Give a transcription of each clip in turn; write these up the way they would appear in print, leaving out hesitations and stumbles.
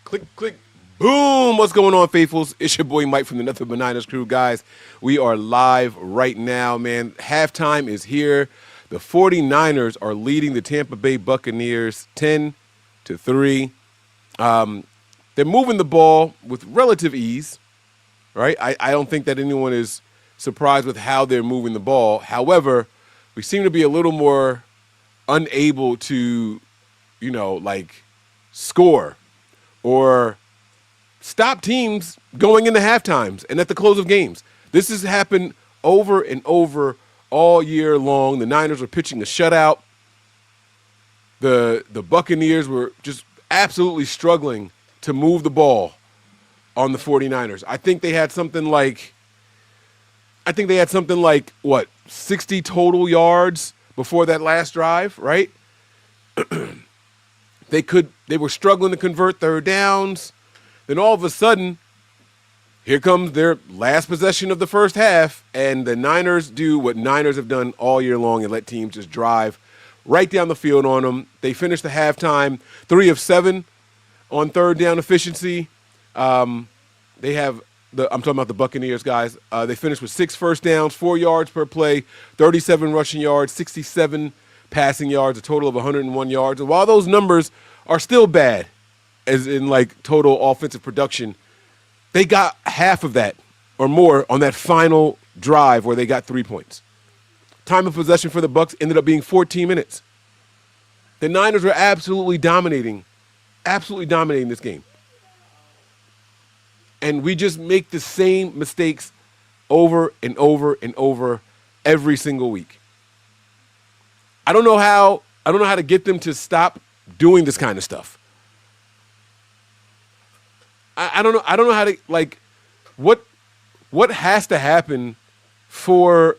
Click, click, boom. What's going on, faithfuls? It's your boy Mike from the Nothing But Niners crew, guys. We are live right now, man. Halftime is here. The 49ers are leading the Tampa Bay Buccaneers 10-3. They're moving the ball with relative ease, right? I don't think that anyone is surprised with how they're moving the ball. However, we seem to be a little more unable to, score or stop teams going into halftimes and at the close of games. This has happened over and over all year long. The Niners were pitching a shutout. The Buccaneers were just absolutely struggling to move the ball on the 49ers. I think they had something like, 60 total yards before that last drive, right? They were struggling to convert third downs. Then all of a sudden, here comes their last possession of the first half, and the Niners do what Niners have done all year long and let teams just drive right down the field on them. They finished the halftime 3 of 7 on third down efficiency. I'm talking about the Buccaneers, guys. They finished with 6 first downs, 4 yards per play, 37 rushing yards, 67 passing yards, a total of 101 yards. And while those numbers are still bad, as in total offensive production, they got half of that or more on that final drive where they got 3 points. Time of possession for the Bucs ended up being 14 minutes. The Niners were absolutely dominating this game. And we just make the same mistakes over and over and over every single week. I don't know how to get them to stop doing this kind of stuff. I don't know how to, what has to happen for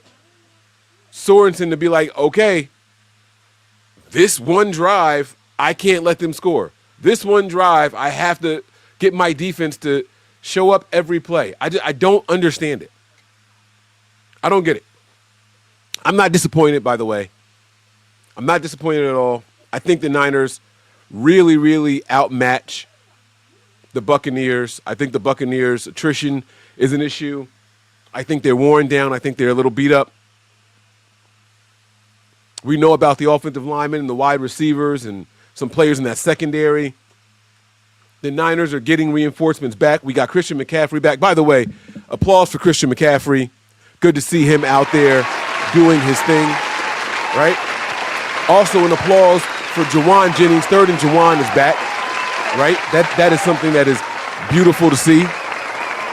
Sorensen to be like, okay, this one drive, I can't let them score. This one drive, I have to get my defense to show up every play. I don't understand it. I don't get it. I'm not disappointed, by the way. I'm not disappointed at all. I think the Niners really, really outmatch the Buccaneers. I think the Buccaneers' attrition is an issue. I think they're worn down. I think they're a little beat up. We know about the offensive linemen and the wide receivers and some players in that secondary. The Niners are getting reinforcements back. We got Christian McCaffrey back. By the way, applause for Christian McCaffrey. Good to see him out there doing his thing, right? Also an applause for Juwan Jennings. Third and Juwan is back, right? That is something that is beautiful to see.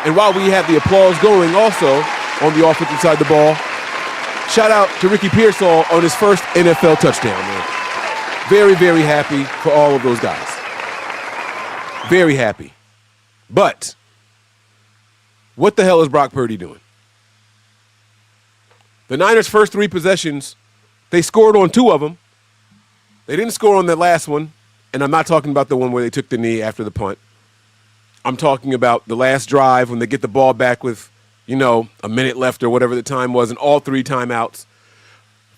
And while we have the applause going also on the offensive side of the ball, shout out to Ricky Pearsall on his first NFL touchdown, man. Very, very happy for all of those guys. Very happy. But what the hell is Brock Purdy doing? The Niners' first 3 possessions, they scored on 2 of them. They didn't score on that last one, and I'm not talking about the one where they took the knee after the punt. I'm talking about the last drive when they get the ball back with, a minute left or whatever the time was, and all 3 timeouts.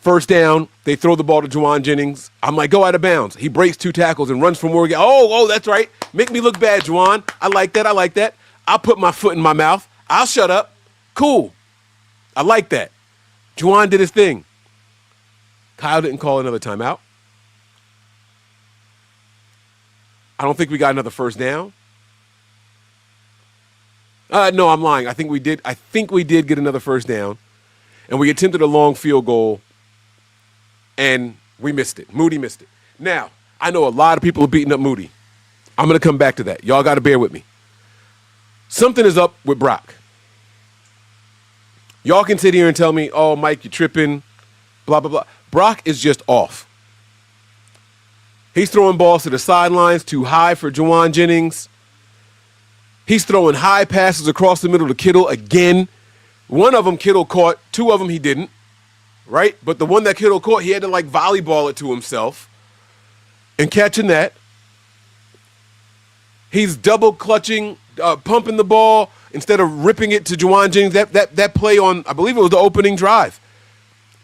First down, they throw the ball to Juwan Jennings. I'm like, go out of bounds. He breaks 2 tackles and runs from Oregon. Oh, that's right. Make me look bad, Juwan. I like that. I'll put my foot in my mouth. I'll shut up. Cool. I like that. Juwan did his thing. Kyle didn't call another timeout. I don't think we got another first down. No, I'm lying. I think we did get another first down. And we attempted a long field goal. And we missed it. Moody missed it. Now, I know a lot of people are beating up Moody. I'm going to come back to that. Y'all got to bear with me. Something is up with Brock. Y'all can sit here and tell me, oh, Mike, you're tripping, blah, blah, blah. Brock is just off. He's throwing balls to the sidelines too high for Juwan Jennings. He's throwing high passes across the middle to Kittle again. One of them Kittle caught. 2 of them he didn't, right? But the one that Kittle caught, he had to volleyball it to himself and catching that. He's double clutching, pumping the ball instead of ripping it to Juwan Jennings. That play on, I believe it was the opening drive.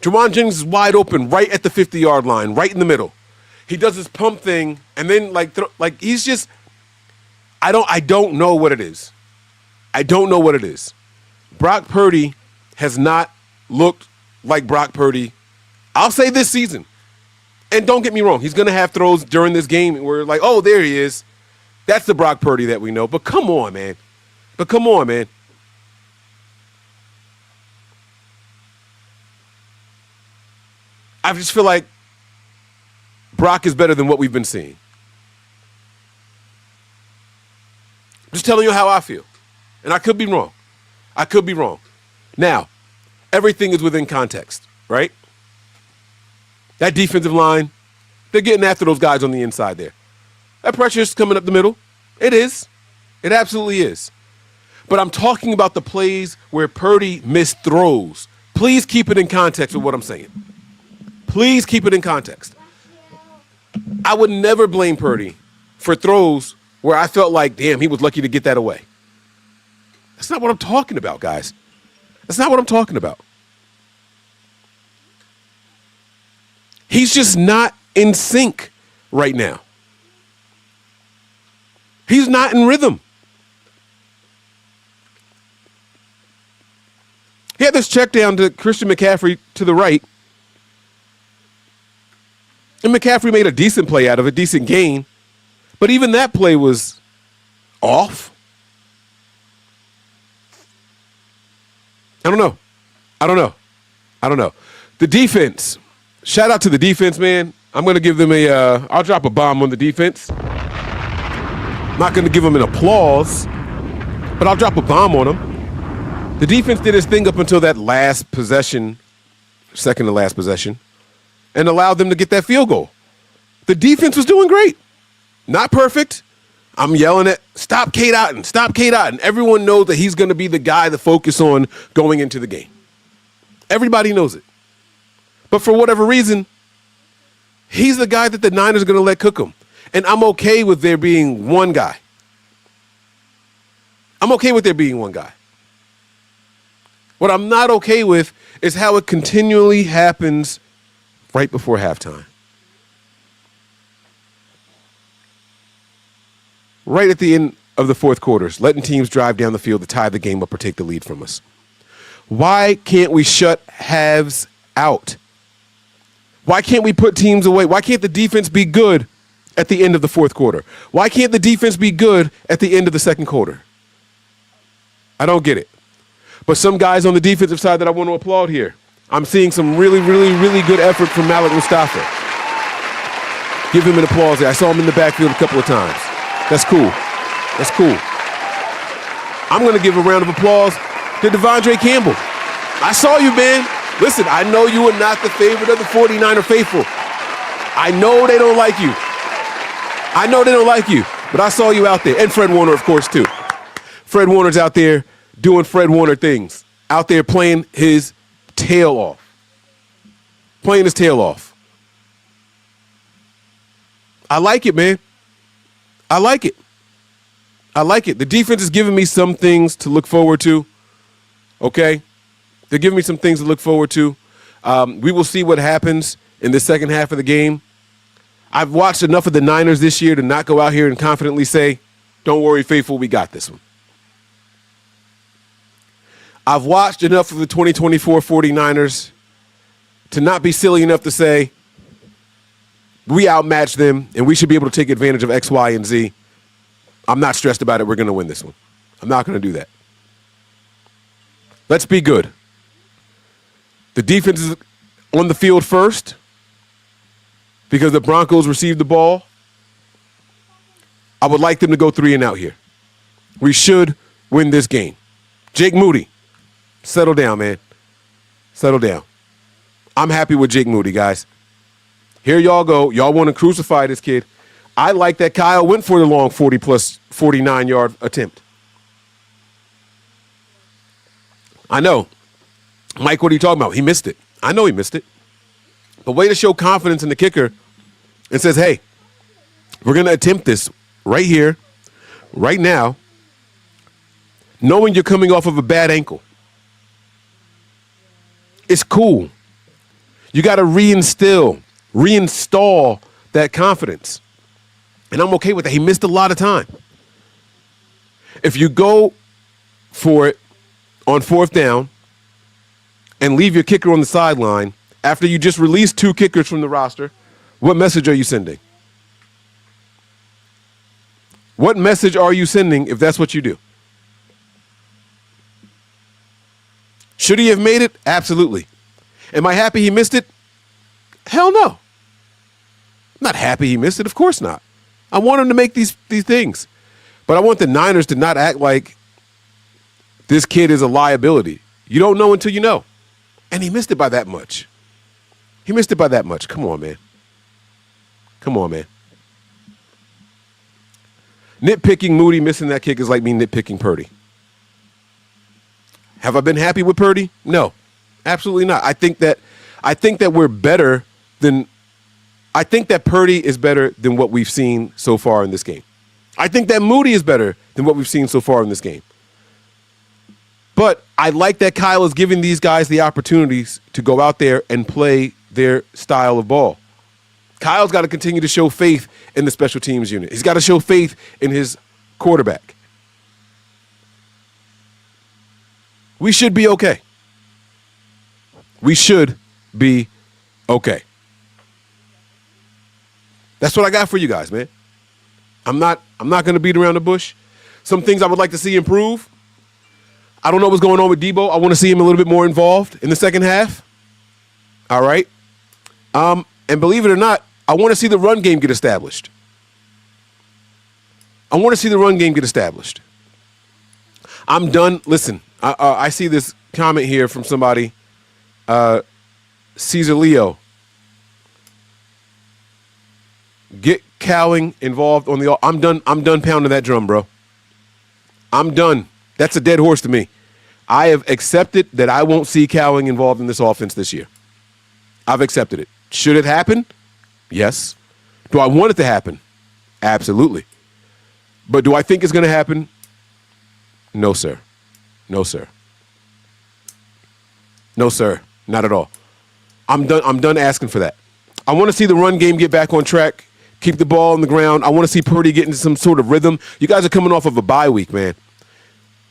Juwan Jennings is wide open right at the 50-yard line, right in the middle. He does his pump thing, and then he's just, I don't know what it is. I don't know what it is. Brock Purdy has not looked like Brock Purdy, I'll say this season. And don't get me wrong, he's going to have throws during this game where like, oh, there he is. That's the Brock Purdy that we know. But come on, man. I just feel like Brock is better than what we've been seeing. I'm just telling you how I feel. And I could be wrong. Now, everything is within context, right? That defensive line, they're getting after those guys on the inside there. That pressure is coming up the middle. It is. It absolutely is. But I'm talking about the plays where Purdy missed throws. Please keep it in context with what I'm saying. Please keep it in context. I would never blame Purdy for throws where I felt like, damn, he was lucky to get that away. That's not what I'm talking about, guys. That's not what I'm talking about. He's just not in sync right now. He's not in rhythm. He had this check down to Christian McCaffrey to the right. And McCaffrey made a decent play out of it, decent gain. But even that play was off. I don't know. The defense. Shout out to the defense, man. I'm going to give them I'll drop a bomb on the defense. I'm not going to give them an applause, but I'll drop a bomb on them. The defense did its thing up until that last possession, second to last possession, and allowed them to get that field goal. The defense was doing great. Not perfect. I'm yelling at, stop Cade Otton. Everyone knows that he's going to be the guy to focus on going into the game. Everybody knows it. But for whatever reason, he's the guy that the Niners are going to let cook him. And I'm okay with there being one guy. What I'm not okay with is how it continually happens right before halftime. Right at the end of the fourth quarters, letting teams drive down the field to tie the game up or take the lead from us. Why can't we shut halves out? Why can't we put teams away? Why can't the defense be good at the end of the fourth quarter? Why can't the defense be good at the end of the second quarter? I don't get it. But some guys on the defensive side that I want to applaud here. I'm seeing some really good effort from Malik Mustafa. Give him an applause there. I saw him in the backfield a couple of times. That's cool. I'm going to give a round of applause to Devondre Campbell. I saw you, man. Listen, I know you are not the favorite of the 49er faithful. I know they don't like you. But I saw you out there. And Fred Warner, of course, too. Fred Warner's out there doing Fred Warner things. Out there playing his tail off. I like it, man. I like it. The defense is giving me some things to look forward to. Okay? They're giving me some things to look forward to. We will see what happens in the second half of the game. I've watched enough of the Niners this year to not go out here and confidently say, don't worry, faithful, we got this one. I've watched enough of the 2024 49ers to not be silly enough to say, we outmatched them and we should be able to take advantage of X, Y, and Z. I'm not stressed about it. We're going to win this one. I'm not going to do that. Let's be good. The defense is on the field first because the Broncos received the ball. I would like them to go 3 and out here. We should win this game. Jake Moody, settle down, man. Settle down. I'm happy with Jake Moody, guys. Here y'all go. Y'all want to crucify this kid. I like that Kyle went for the long 40-plus 49-yard attempt. I know. Mike, what are you talking about? He missed it. I know he missed it. But way to show confidence in the kicker and says, hey, we're going to attempt this right here, right now, knowing you're coming off of a bad ankle. It's cool. You got to reinstall that confidence. And I'm okay with that. He missed a lot of time. If you go for it on fourth down and leave your kicker on the sideline after you just released 2 kickers from the roster, what message are you sending? What message are you sending if that's what you do? Should he have made it? Absolutely. Am I happy he missed it? Hell no. I'm not happy he missed it. Of course not. I want him to make these things. But I want the Niners to not act like this kid is a liability. You don't know until you know. And he missed it by that much. He missed it by that much. Come on, man. Come on, man. Nitpicking Moody missing that kick is like me nitpicking Purdy. Have I been happy with Purdy? No, absolutely not. I think that we're better than. I think that Purdy is better than what we've seen so far in this game. I think that Moody is better than what we've seen so far in this game. But I like that Kyle is giving these guys the opportunities to go out there and play their style of ball. Kyle's got to continue to show faith in the special teams unit. He's got to show faith in his quarterback. We should be okay. We should be okay. That's what I got for you guys, man. I'm not going to beat around the bush. Some things I would like to see improve. I don't know what's going on with Debo. I want to see him a little bit more involved in the second half. All right. And believe it or not, I want to see the run game get established. I want to see the run game get established. I'm done. Listen, I see this comment here from somebody, Caesar Leo. Get Cowling involved on the. I'm done pounding that drum, bro. I'm done. That's a dead horse to me. I have accepted that I won't see Cowling involved in this offense this year. I've accepted it. Should it happen? Yes. Do I want it to happen? Absolutely. But do I think it's going to happen? No, sir. No, sir. No, sir. Not at all. I'm done asking for that. I want to see the run game get back on track, keep the ball on the ground. I want to see Purdy get into some sort of rhythm. You guys are coming off of a bye week, man.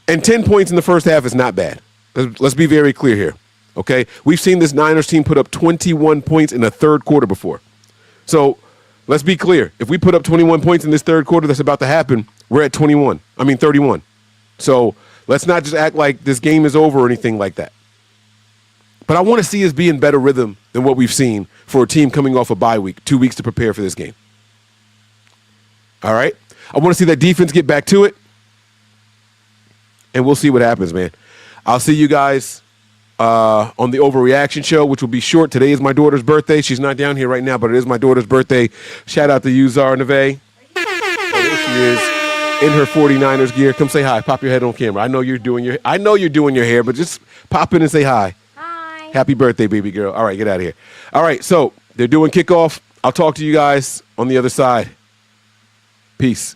And 10 points in the first half is not bad. Let's be very clear here, okay? We've seen this Niners team put up 21 points in the third quarter before. So let's be clear. If we put up 21 points in this third quarter that's about to happen, we're at 31. So let's not just act like this game is over or anything like that. But I want to see us be in better rhythm than what we've seen for a team coming off a bye week, 2 weeks to prepare for this game. All right? I want to see that defense get back to it. And we'll see what happens, man. I'll see you guys on the Overreaction Show, which will be short. Today is my daughter's birthday. She's not down here right now, but it is my daughter's birthday. Shout out to you, Zara Neve. Oh, there she is in her 49ers gear. Come say hi. Pop your head on camera. I know you're doing your hair, but just pop in and say hi. Hi. Happy birthday, baby girl. All right, get out of here. All right, so they're doing kickoff. I'll talk to you guys on the other side. Peace.